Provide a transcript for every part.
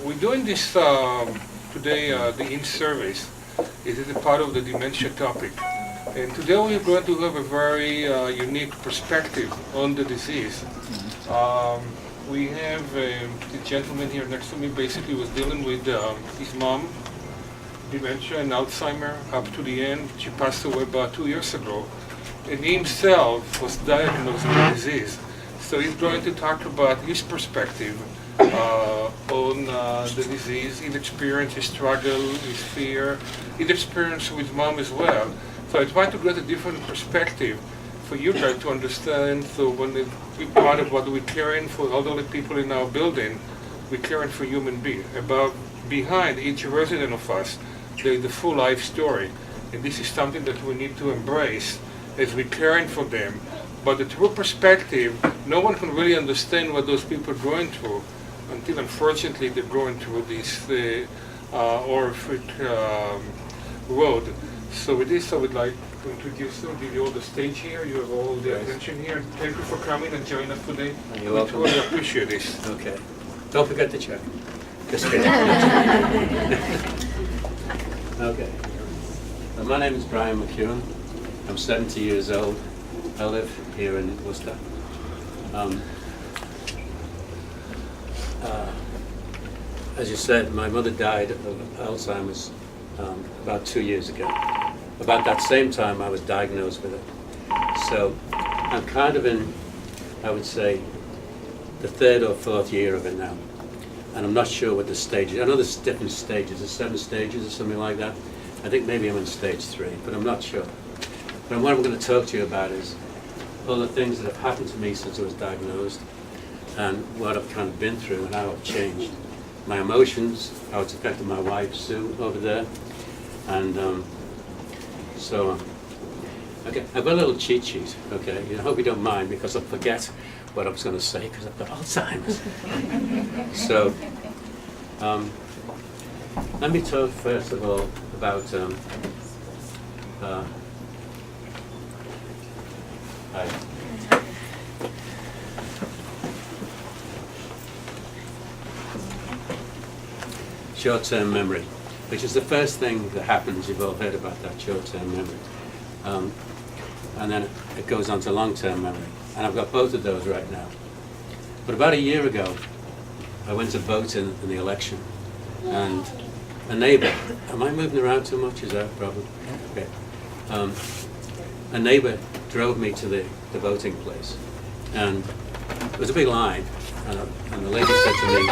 we're doing this today, the in-service. It is a part of the dementia topic. And today we're going to have a very unique perspective on the disease. We have the gentleman here next to me basically was dealing with his mom, dementia and Alzheimer up to the end. She passed away about 2 years ago. And he himself was diagnosed with the disease. So he's going to talk about his perspective on the disease, his experience, his struggle, his fear, his experience with mom as well. So I try to get a different perspective for you guys to understand. So when we part of what we're caring for elderly people in our building, we're caring for human beings. Behind each resident of us, there is the full life story. And this is something that we need to embrace as we're caring for them. But the true perspective, no one can really understand what those people are going through until, unfortunately, they're going through this horrific road. So with this, I would like to introduce you, give you all the stage here. You have all the attention here. Thank you for coming and joining us today. You're welcome. We truly appreciate this. Okay. Don't forget to check. Just kidding. Okay. My name is Bryan McKeown. I'm 70 years old. I live here in Worcester. As you said, my mother died of Alzheimer's about 2 years ago. About that same time, I was diagnosed with it. So I'm kind of in, I would say, the third or fourth year of it now. And I'm not sure what the stage is. I know there's different stages. There's 7 stages or something like that. I think maybe I'm in stage 3, but I'm not sure. But what I'm going to talk to you about is all the things that have happened to me since I was diagnosed and what I've kind of been through and how I've changed. My emotions, how it's affected my wife, Sue, over there. And okay, I've got a little cheat sheet, okay? I hope you don't mind because I'll forget what I was going to say because I've got Alzheimer's. So, let me talk first of all about short-term memory, which is the first thing that happens. You've all heard about that short-term memory. And then it goes on to long-term memory. And I've got both of those right now. But about a year ago, I went to vote in the election. And a neighbor, am I moving around too much? Is that a problem? Okay. A neighbor drove me to the voting place. And there was a big line. And the lady said to me,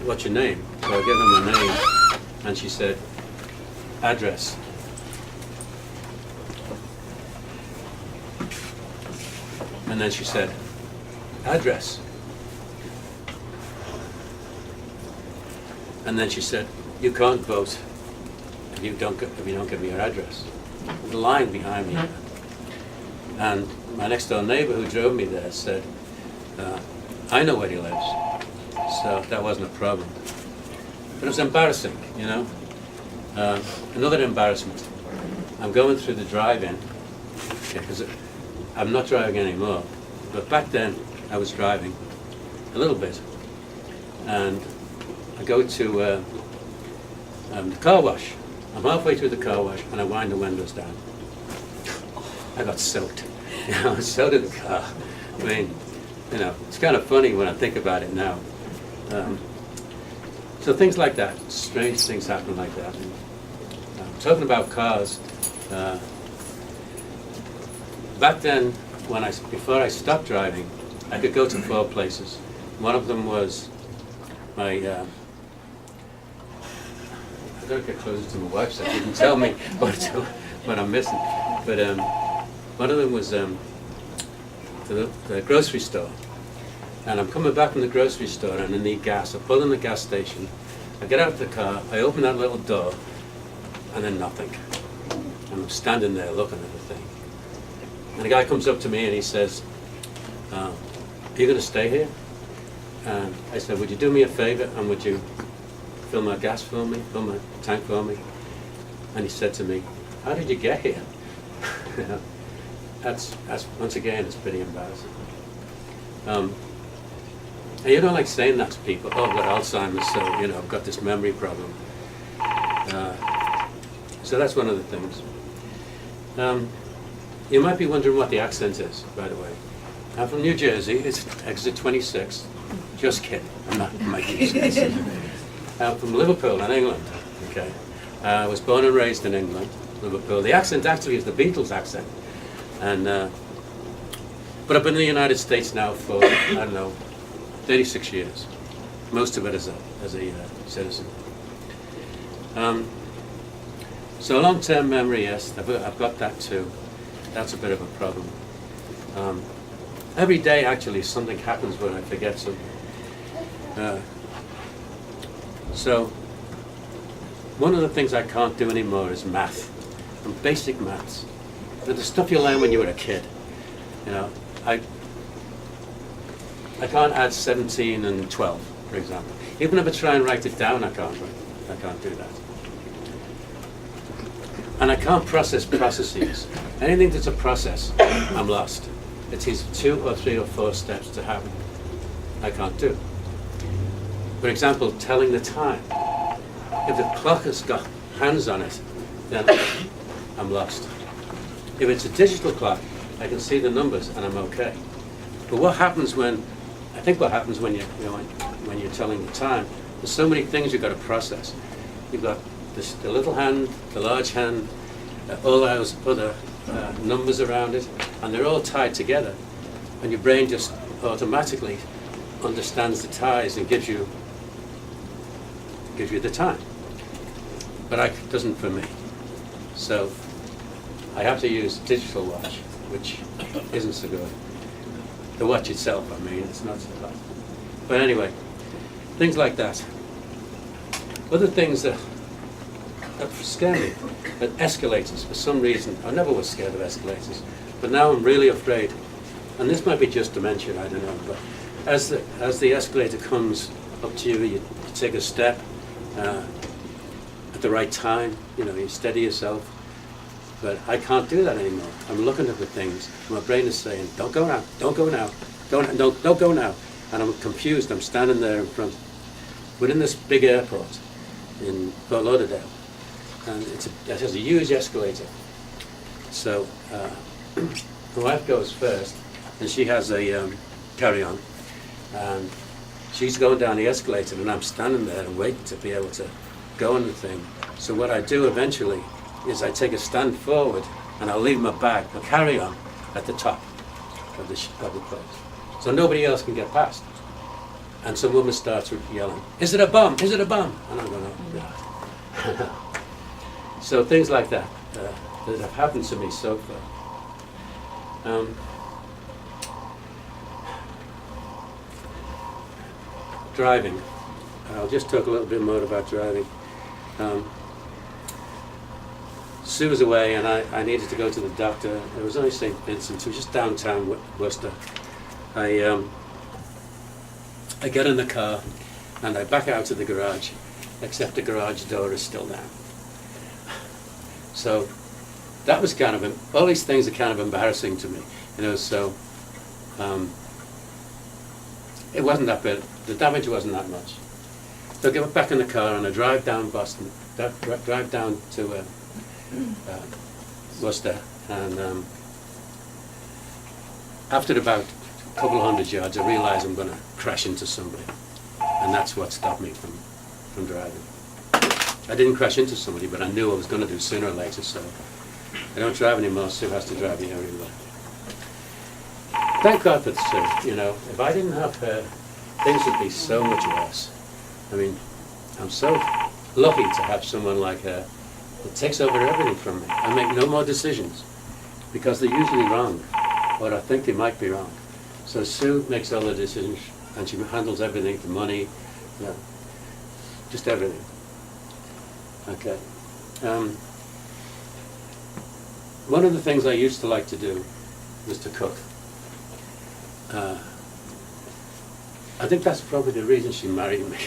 "What's your name?" So I gave her my name. And she said, "Address." And then she said, "Address." And then she said, "You can't vote if you don't give me your address." The line behind me. And my next door neighbor who drove me there said, "I know where he lives." So that wasn't a problem. But it was embarrassing, you know. Another embarrassment. I'm going through the drive-in, because I'm not driving anymore. But back then, I was driving a little bit. And I go to the car wash. I'm halfway through the car wash, and I wind the windows down. I got soaked. So did the car. I mean, it's kind of funny when I think about it now. So things like that, strange things happen like that. Talking about cars, back then, before I stopped driving, I could go to 4 places. One of them was my, I gotta get closer to my wife so she can tell me what I'm missing. But one of them was the grocery store. And I'm coming back from the grocery store and I need gas. I pull in the gas station, I get out of the car, I open that little door, and then nothing. And I'm standing there looking at the thing. And the guy comes up to me and he says, "Are you going to stay here?" And I said, "Would you do me a favor and would you fill my gas for me, fill my tank for me?" And he said to me, "How did you get here?" That's once again, it's pretty embarrassing. And you don't like saying that to people. Oh, I've got Alzheimer's, so I've got this memory problem. So that's one of the things. You might be wondering what the accent is, by the way. I'm from New Jersey. It's exit 26. Just kidding. I'm not making excuses. I'm from Liverpool in England. Okay. I was born and raised in England, Liverpool. The accent actually is the Beatles accent. And but I've been in the United States now for, 36 years. Most of it as a citizen. So long-term memory, yes, I've got that too. That's a bit of a problem. Every day, actually, something happens when I forget something. So one of the things I can't do anymore is math, and basic maths. The stuff you learn when you were a kid. I can't add 17 and 12, for example. Even if I try and write it down, I can't do that. And I can't process processes. Anything that's a process, I'm lost. It takes 2 or 3 or 4 steps to happen. I can't do. For example, telling the time. If the clock has got hands on it, then I'm lost. If it's a digital clock, I can see the numbers and I'm okay. But what happens when you're telling the time? There's so many things you've got to process. You've got the little hand, the large hand, all those other numbers around it, and they're all tied together. And your brain just automatically understands the ties and gives you the time. But it doesn't for me. So I have to use a digital watch, which isn't so good. The watch itself, it's not so good. But anyway, things like that. Other things that scare me, but escalators, for some reason. I never was scared of escalators, but now I'm really afraid. And this might be just dementia, I don't know, but as the escalator comes up to you, you take a step at the right time, you steady yourself. But I can't do that anymore. I'm looking at the things. My brain is saying, don't go now, don't go now, don't go now. And I'm confused. I'm standing there in front. We're in this big airport in Fort Lauderdale, and it has a huge escalator. So my wife goes first, and she has a carry-on, and she's going down the escalator, and I'm standing there and waiting to be able to go on the thing. So what I do eventually is I take a stand forward, and I'll leave my bag, my carry-on, at the top of the place. So nobody else can get past. And some woman starts yelling, "Is it a bomb? Is it a bomb?" And I'm going, "No." So things like that that have happened to me so far. Driving. I'll just talk a little bit more about driving. Sue was away, and I needed to go to the doctor. It was only St. Vincent, it was just downtown Worcester. I get in the car, and I back out to the garage, except the garage door is still down. So that was kind of, all these things are kind of embarrassing to me, so it wasn't that bad. The damage wasn't that much. So I get back in the car, and I drive down Boston, drive down to Worcester, and after about a couple of 100 yards, I realize I'm going to crash into somebody, and that's what stopped me from driving. I didn't crash into somebody, but I knew I was going to do sooner or later, so I don't drive anymore. Sue has to drive me everywhere. Thank God for Sue. If I didn't have her, things would be so much worse. I'm so lucky to have someone like her that takes over everything from me. I make no more decisions because they're usually wrong, or I think they might be wrong. So Sue makes all the decisions, and she handles everything, the money, just everything. Okay. One of the things I used to like to do was to cook. I think that's probably the reason she married me.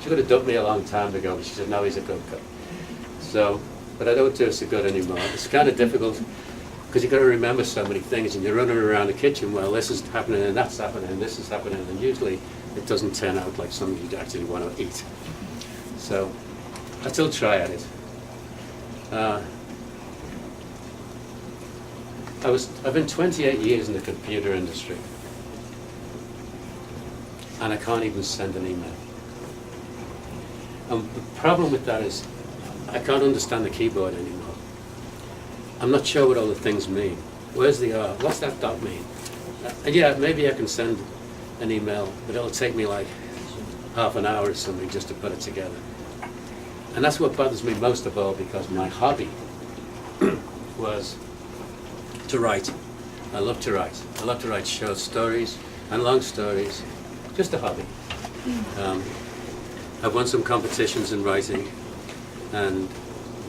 She could have dumped me a long time ago, but she said, no, he's a good cook. So, but I don't do it so good anymore. It's kind of difficult because you've got to remember so many things, and you're running around the kitchen, well, this is happening, and that's happening, and this is happening, and usually it doesn't turn out like something you'd actually want to eat. So I still try at it. I've been 28 years in the computer industry, and I can't even send an email. And the problem with that is I can't understand the keyboard anymore. I'm not sure what all the things mean. Where's the R? What's that dot mean? And yeah, maybe I can send an email, but it'll take me like half an hour or something just to put it together. And that's what bothers me most of all, because my hobby was to write. I love to write. I love to write short stories and long stories. Just a hobby. I've won some competitions in writing, and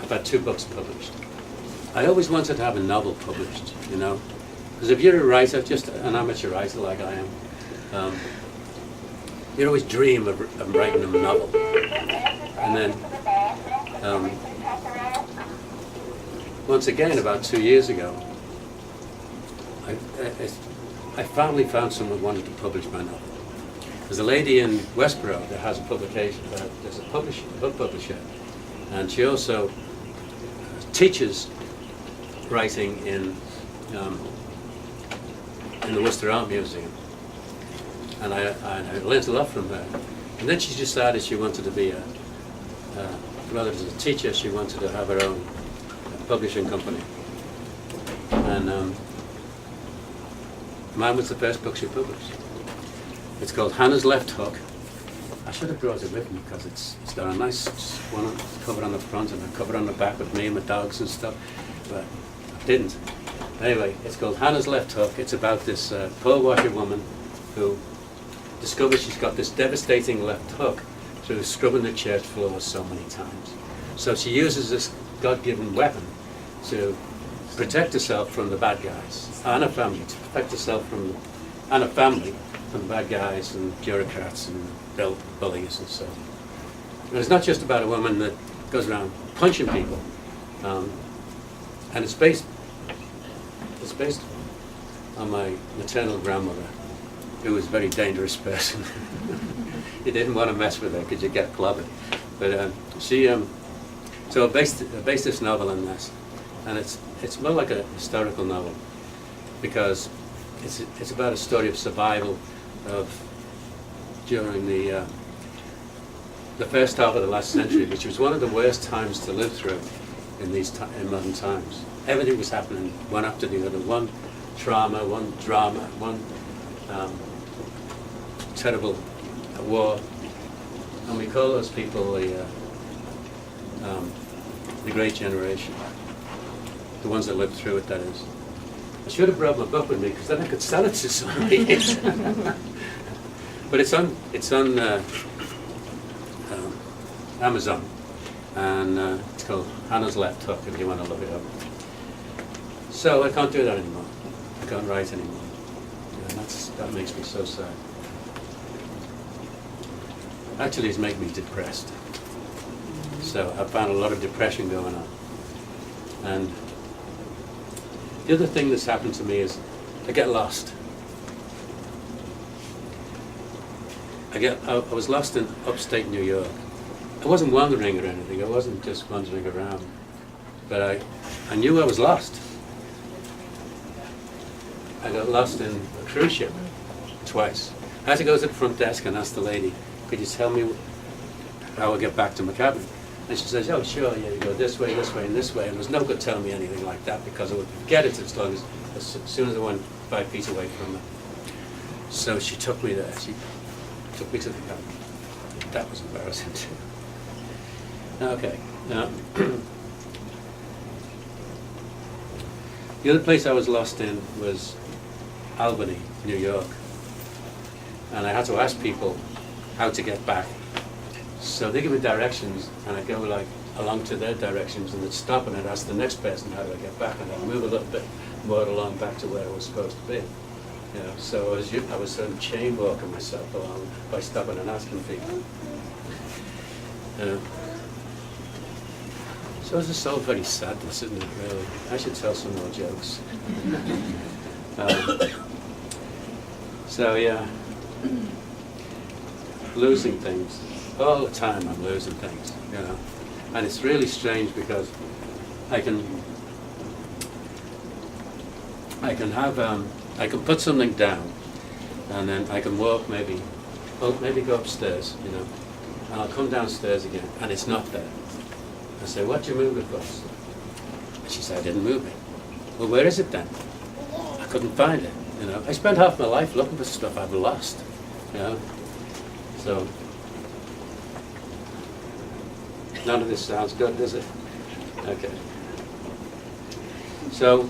I've had 2 books published. I always wanted to have a novel published, you know, because if you're a writer, just an amateur writer like I am, you always dream of writing a novel. And then, once again, about 2 years ago, I finally found someone who wanted to publish my novel. There's a lady in Westboro that has a publication, there's a book publisher, and she also teaches writing in the Worcester Art Museum. And I learned a lot from her. And then she decided she wanted to be rather as a teacher, she wanted to have her own publishing company. And mine was the first book she published. It's called Hannah's Left Hook. I should have brought it with me because it's got a nice one cover on the front and a cover on the back with me and my dogs and stuff, but I didn't. Anyway, it's called Hannah's Left Hook. It's about this pearl washer woman who discovers she's got this devastating left hook through scrubbing the church floors so many times. So she uses this God-given weapon to protect herself from the bad guys and her family, to protect herself from, and her family, from bad guys and bureaucrats and bullies and so on. And it's not just about a woman that goes around punching people, and it's based on my maternal grandmother, who was a very dangerous person. You didn't want to mess with her because you get clobbered. But so I based this novel on this, and it's more like a historical novel because it's about a story of survival during the first half of the last century, which was one of the worst times to live through in modern times. Everything was happening one after the other, one trauma, one drama, one terrible war, and we call those people the Great Generation, the ones that lived through it, that is. I should have brought my book with me because then I could sell it to somebody. But it's on Amazon, and it's called Hannah's Left Hook if you want to look it up. So I can't do that anymore. I can't write anymore. And that makes me so sad. Actually, it's making me depressed. So I found a lot of depression going on. And the other thing that's happened to me is I get lost. I was lost in upstate New York. I wasn't wandering or anything. I wasn't just wandering around. But I knew I was lost. I got lost in a cruise ship twice. I had to go to the front desk and ask the lady, could you tell me how I get back to my cabin? And she says, oh sure, yeah, you go this way, and this way. And there's no good telling me anything like that because I would forget it as soon as I went 5 feet away from her. So she took me there. She took me to the cabin. That was embarrassing too. Okay. Now, the other place I was lost in was Albany, New York. And I had to ask people how to get back. So they give me directions, and I go like along to their directions, and they'd stop and I'd ask the next person how do I get back, and I'd move a little bit more along back to where I was supposed to be. You know, so I was sort of chain walking myself along by stopping and asking people. So this is all very sad, isn't it, really? I should tell some more jokes. So yeah, losing things. All the time I'm losing things, you know. And it's really strange because I can put something down, and then I can walk maybe go upstairs, you know, and I'll come downstairs again, and it's not there. I say, "What you move it for?" And she said, "I didn't move it." Well, where is it then? I couldn't find it, you know. I spent half my life looking for stuff I've lost, you know. So none of this sounds good, does it? Okay. So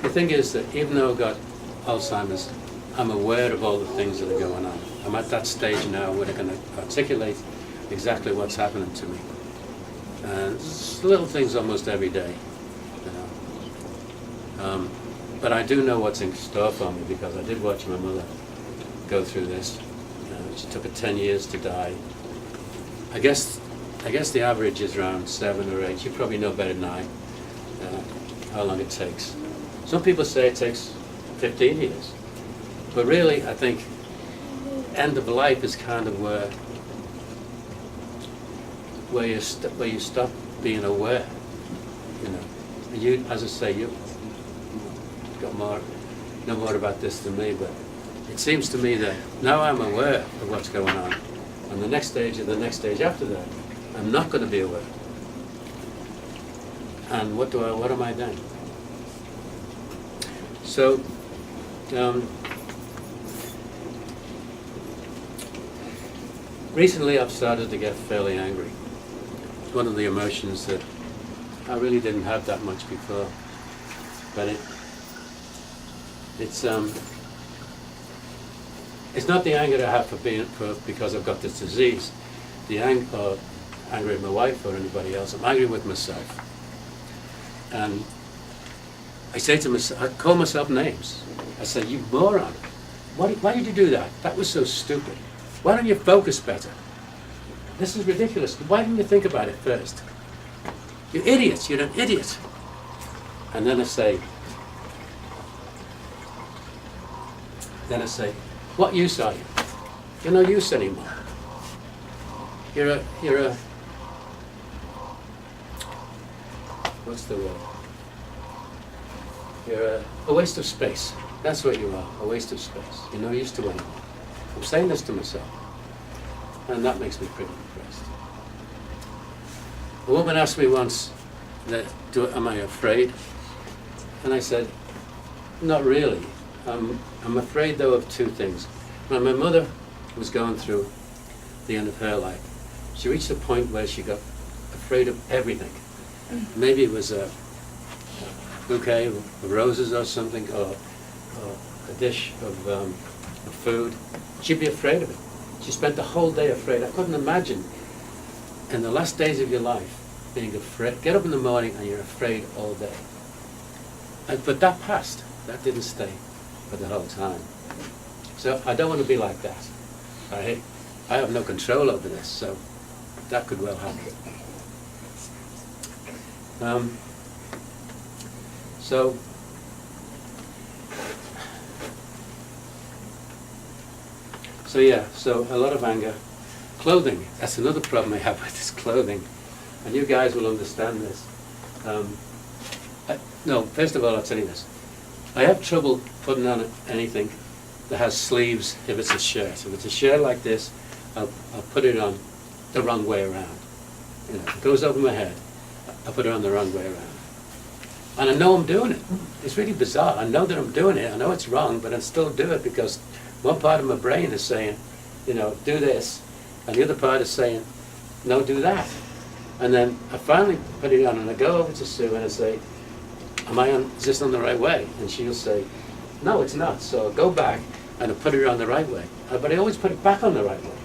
the thing is that even though I've got Alzheimer's, I'm aware of all the things that are going on. I'm at that stage now where I can articulate exactly what's happening to me. And it's little things almost every day, you know. But I do know what's in store for me because I did watch my mother go through this. She took her 10 years to die. I guess the average is around 7 or 8. You probably know better than I how long it takes. Some people say it takes 15 years. But really, I think end of life is kind of where you stop being aware. You know, you, as I say, you got know more about this than me, but it seems to me that now I'm aware of what's going on, and the next stage and the next stage after that, I'm not going to be aware. And what am I then? So, recently I've started to get fairly angry. It's one of the emotions that I really didn't have that much before, but it's not the anger I have because I've got this disease. The anger at my wife or anybody else. I'm angry with myself. And I say to myself, I call myself names. I say, "You moron! Why did you do that? That was so stupid. Why don't you focus better? This is ridiculous. Why didn't you think about it first? You idiots! You're an idiot!" And then I say, "What use are you? You're no use anymore. You're a what's the word? You're a waste of space. That's what you are, a waste of space. You're no use to anyone." I'm saying this to myself, and that makes me pretty depressed. A woman asked me once, am I afraid? And I said, not really. I'm afraid, though, of two things. When my mother was going through the end of her life, she reached a point where she got afraid of everything. Maybe it was a bouquet of roses or something, or a dish of food. She'd be afraid of it. She spent the whole day afraid. I couldn't imagine in the last days of your life being afraid. Get up in the morning and you're afraid all day. But that passed. That didn't stay for the whole time. So I don't want to be like that. I have no control over this, so that could well happen. So a lot of anger. Clothing, that's another problem I have with this clothing, and you guys will understand this. First of all, I'll tell you this. I have trouble putting on anything that has sleeves if it's a shirt. If it's a shirt like this, I'll put it on the wrong way around. You know, it goes over my head. I put it on the wrong way around. And I know I'm doing it. It's really bizarre. I know that I'm doing it. I know it's wrong, but I still do it because one part of my brain is saying, do this, and the other part is saying, no, do that. And then I finally put it on, and I go over to Sue and I say, is this on the right way? And she'll say, no, it's not. So I'll go back and I put it on the right way. But I always put it back on the right way.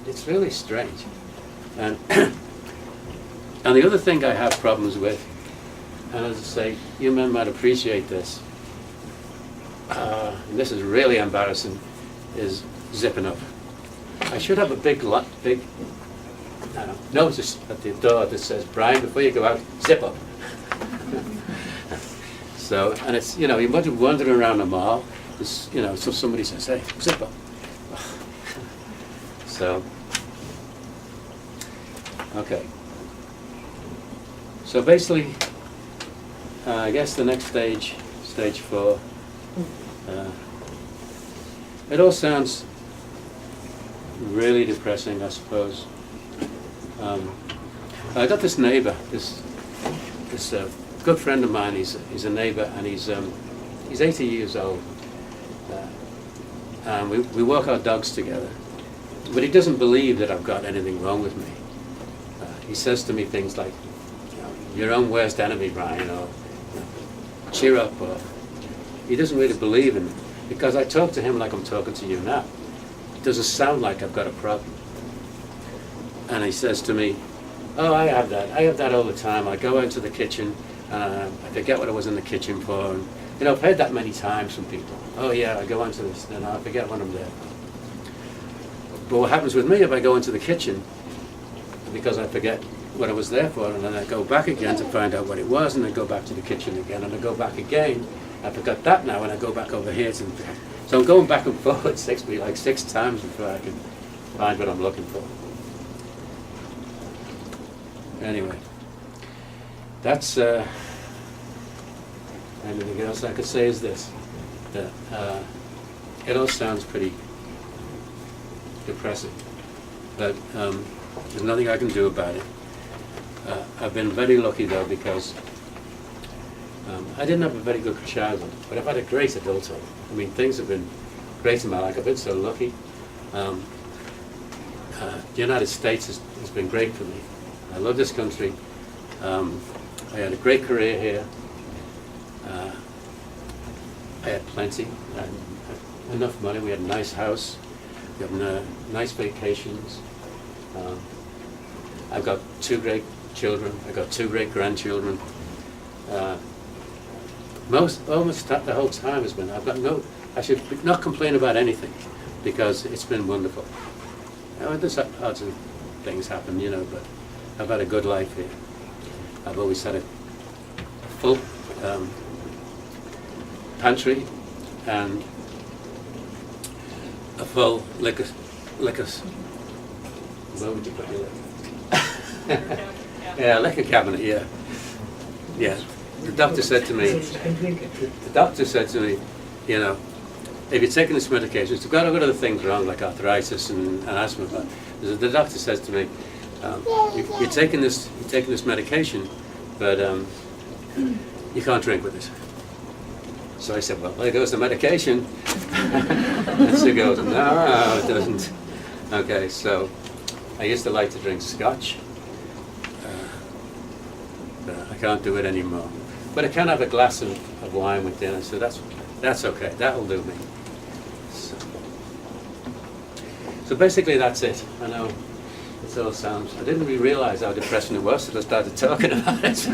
It's really strange. And and the other thing I have problems with, and as I say, you men might appreciate this, and this is really embarrassing, is zipping up. I should have a big notice at the door that says, Brian, before you go out, zip up. So, and it's, you know, you might be wandering around the mall, you know, so somebody says, hey, zip up. So, okay. So basically, I guess the next stage, stage 4, it all sounds really depressing, I suppose. I got this neighbor, this good friend of mine. He's a neighbor, and he's 80 years old. And we walk our dogs together. But he doesn't believe that I've got anything wrong with me. He says to me things like, you know, your own worst enemy, Brian, or you know, cheer up, or he doesn't really believe in me, because I talk to him like I'm talking to you now. It doesn't sound like I've got a problem. And he says to me, oh, I have that all the time. I go into the kitchen, and I forget what I was in the kitchen for. And, you know, I've heard that many times from people. Oh yeah, I go into this, and I forget what I'm there for. But what happens with me if I go into the kitchen, because I forget what I was there for, and then I go back again to find out what it was, and then go back to the kitchen again, and I go back again, I forgot that now, and I go back over here to the... So I'm going back and forth. It takes me like 6 times before I can find what I'm looking for. Anyway, that's... anything else I could say is this, that it all sounds pretty depressing, but there's nothing I can do about it. I've been very lucky though, because I didn't have a very good childhood, but I've had a great adulthood. I mean, things have been great in my life. I've been so lucky. The United States has been great for me. I love this country. I had a great career here. I had plenty. I had enough money. We had a nice house. We had nice vacations. I've got 2 great children. I've got 2 great grandchildren. Almost the whole time has been, I should not complain about anything, because it's been wonderful. You know, there's lots of things happen, you know, but I've had a good life here. I've always had a full pantry and a full liquor. Where would you put your liquor? Yeah, liquor cabinet. Yeah, yeah. The doctor said to me, you know, if you're taking this medication, you've got other things wrong like arthritis and asthma. But the doctor says to me, you're taking this medication, but you can't drink with it. So I said, well, there goes the medication. And she goes, no, it doesn't. Okay, so I used to like to drink scotch. But I can't do it anymore. But I can have a glass of wine with dinner, so that's okay. That'll do me. So basically that's it. I know it all sounds... I didn't really realize how depressing it was until I started talking about it.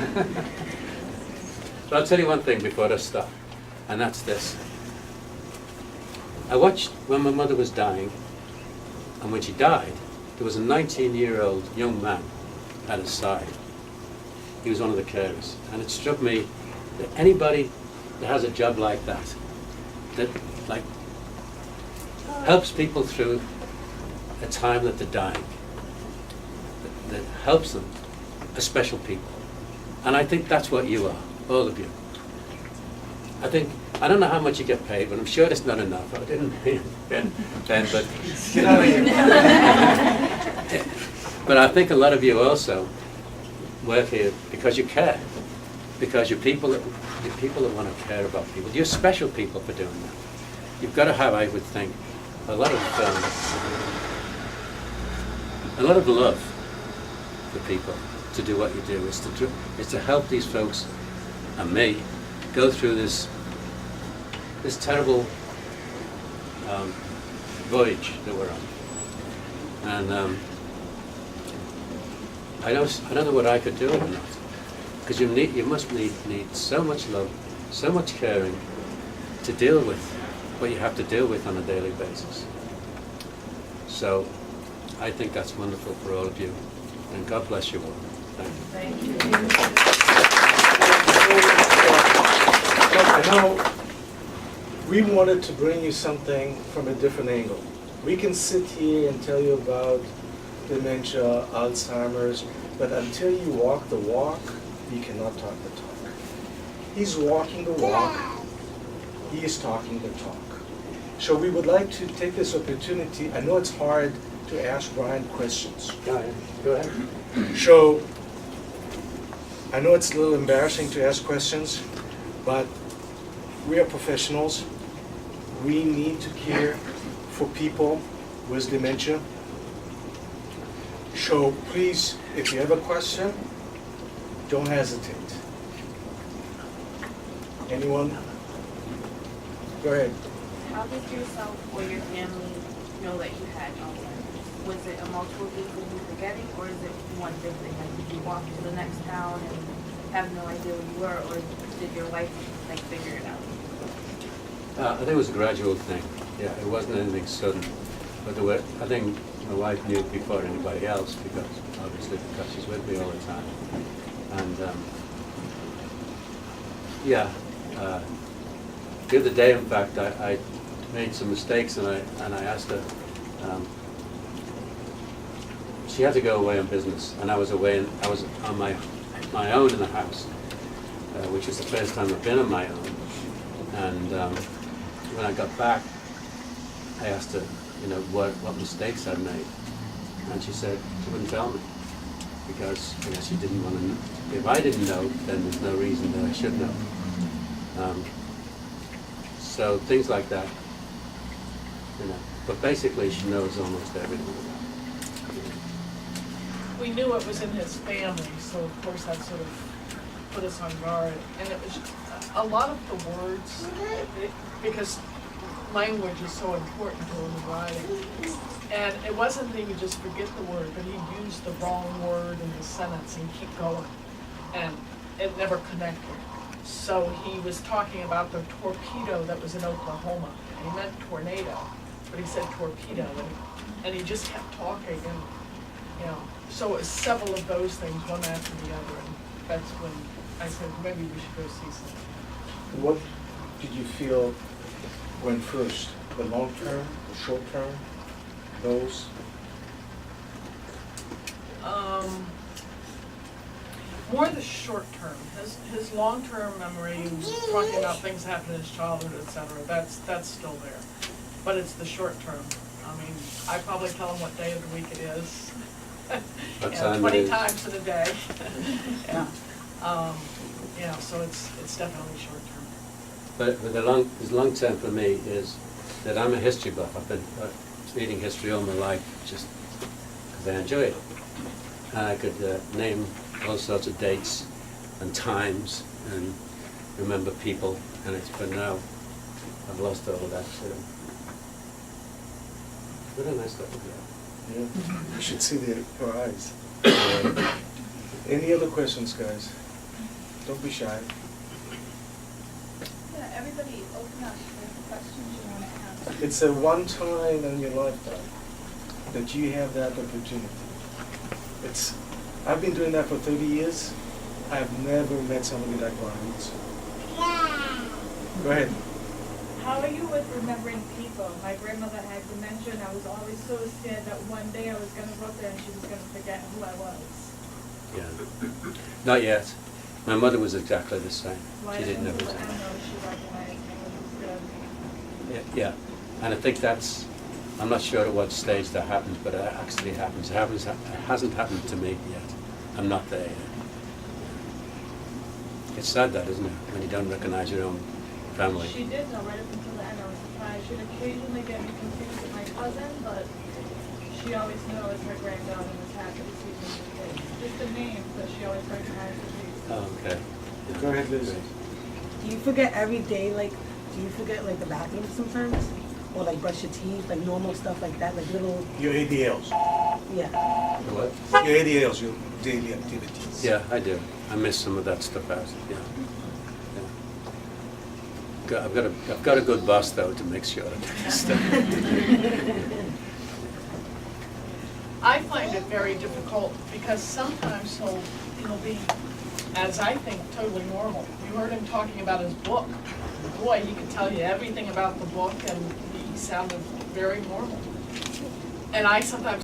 But I'll tell you one thing before I stop, and that's this. I watched when my mother was dying, and when she died, there was a 19-year-old young man at her side. He was one of the carers, and it struck me that anybody that has a job like that like helps people through a time that they're dying, that helps them, are special people. And I think that's what you are, all of you. I don't know how much you get paid, but I'm sure it's not enough. I didn't mean Ben, but you know. But I think a lot of you also work here because you care, because you're people that want to care about people. You're special people for doing that. You've got to have, I would think, a lot of love for people to do what you do. Is to help these folks and me go through this terrible voyage that we're on. And I don't know what I could do or not, because you must need so much love, so much caring to deal with what you have to deal with on a daily basis. So I think that's wonderful for all of you. And God bless you all. Thank you. Thank you. I know we wanted to bring you something from a different angle. We can sit here and tell you about dementia, Alzheimer's, but until you walk the walk, you cannot talk the talk. He's walking the walk, he is talking the talk. So we would like to take this opportunity. I know it's hard to ask Bryan questions. Go ahead. So I know it's a little embarrassing to ask questions, but we are professionals. We need to care for people with dementia. So please, if you have a question, don't hesitate. Anyone? Go ahead. How did yourself or your family know that you had Alzheimer's? Was it a multiple things that you were getting, or is it one big thing? Like, did you walk to the next town and have no idea where you were, or did your wife like figure it out? I think it was a gradual thing. Yeah, it wasn't anything sudden. But I think my wife knew before anybody else, because obviously because she's with me all the time. And the other day, in fact, I made some mistakes, and I asked her. She had to go away on business, and I was away. I was on my own in the house, which was the first time I've been on my own. And when I got back, I asked her, what mistakes I'd made, and she said she wouldn't tell me, because she didn't want to know. If I didn't know, then there's no reason that I should know. So things like that, But basically, she knows almost everything about it. We knew it was in his family, so of course that sort of put us on guard. And it was a lot of the words, because language is so important to him in writing. And it wasn't that he would just forget the word, but he'd use the wrong word in the sentence and keep going. And it never connected. So he was talking about the torpedo that was in Oklahoma. And he meant tornado, but he said torpedo. And he just kept talking. And, so it was several of those things, one after the other. And that's when I said, maybe we should go see something. What did you feel went first? The long term, the short term, those? More the short term. His long term memory, talking about things happened in his childhood, etc. That's still there. But it's the short term. I mean, I probably tell him what day of the week it is. What time 20 it is. times in a day. So it's definitely short term. But his long term for me is that I'm a history buff. I've been reading history all my life just because I enjoy it. And I could name all sorts of dates and times and remember people, but now I've lost all of that. So what a nice little girl. Yeah, you should see her eyes. Any other questions, guys? Don't be shy. Yeah, everybody open up with questions you want to ask. It's a one time in your lifetime that you have that opportunity. I've been doing that for 30 years. I've never met somebody like Bryan. Go ahead. How are you with remembering people? My grandmother had dementia, and I was always so scared that one day I was going to go up there and she was going to forget who I was. Yeah. Not yet. My mother was exactly the same. Why She didn't know. I don't know if she recognized me, which was good. Yeah, and I think I'm not sure at what stage that happens, but it actually happens. It hasn't happened to me yet. I'm not there yet. It's sad that, isn't it, when you don't recognize your own family. She did know right up until the end. I was surprised. She'd occasionally get me confused with my cousin, but she always knew I was her granddaughter and was happy to see me. Just the name, but she always recognized the face. Oh, okay. Go ahead, Liz. Do you forget every day, do you forget the bathroom sometimes? Or brush your teeth, normal stuff like that, little, Your ADLs. The yeah. what? Your ADLs, your daily activities. Yeah, I do. I miss some of that stuff out. Yeah. I've got a good boss though to make sure that stuff. I find it very difficult because sometimes he'll be, as I think, totally normal. You heard him talking about his book. Boy, he could tell you everything about the book and he sounded very normal. And I sometimes